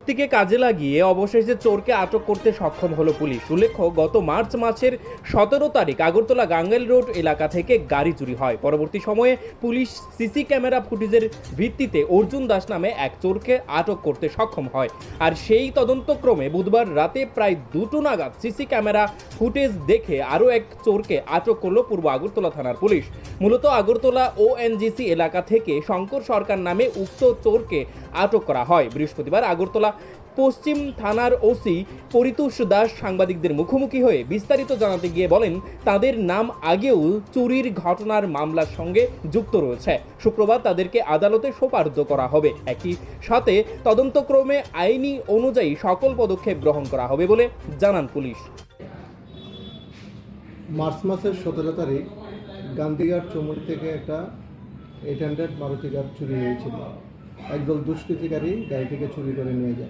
থেকে কাজে লাগিয়ে অবশেষে চোরকে আটক করতে সক্ষম হলো পুলিশ। উল্লেখ্য, গত মার্চ মাসের 17 তারিখ আগরতলা গাঙ্গেল রোড এলাকা থেকে গাড়ি চুরি হয়। পরবর্তী সময়ে পুলিশ সিসি ক্যামেরা ফুটেজের ভিত্তিতে অর্জুন দাস নামে এক চোরকে আটক করতে সক্ষম হয়। আর সেই তদন্তক্রমে বুধবার রাতে প্রায় 2টো নাগাদ সিসি ক্যামেরা ফুটেজ দেখে আরও এক চোরকে আটক করলো পূর্ব আগরতলা থানার পুলিশ। মূলত আগরতলা ওএনজিসি এলাকা থেকে শঙ্কর সরকার নামে উক্ত চোরকে আটক করা হয়। বৃহস্পতিবার আগরতলা পশ্চিম থানার ওসি পরিতোষ দাস সাংবাদিকদের মুখোমুখি হয়ে বিস্তারিত জানাতে গিয়ে বলেন, তাদের নাম আগেও চুরির ঘটনার মামলার সঙ্গে যুক্ত রয়েছে। শুক্রবার তাদেরকে আদালতে সোপর্দ করা হবে। একই সাথে তদন্তক্রমে আইনি অনুযায়ী সকল পদক্ষেপ গ্রহণ করা হবে বলে জানান পুলিশ। মার্চ মাসের 17 তারিখ গান্ধীঘাট চৌমুড়ি থেকে একটা 800 মারুতি কার চুরি হয়েছিল। একদল দুষ্কৃতিকারী গাড়িটিকে চুরি করে নিয়ে যায়।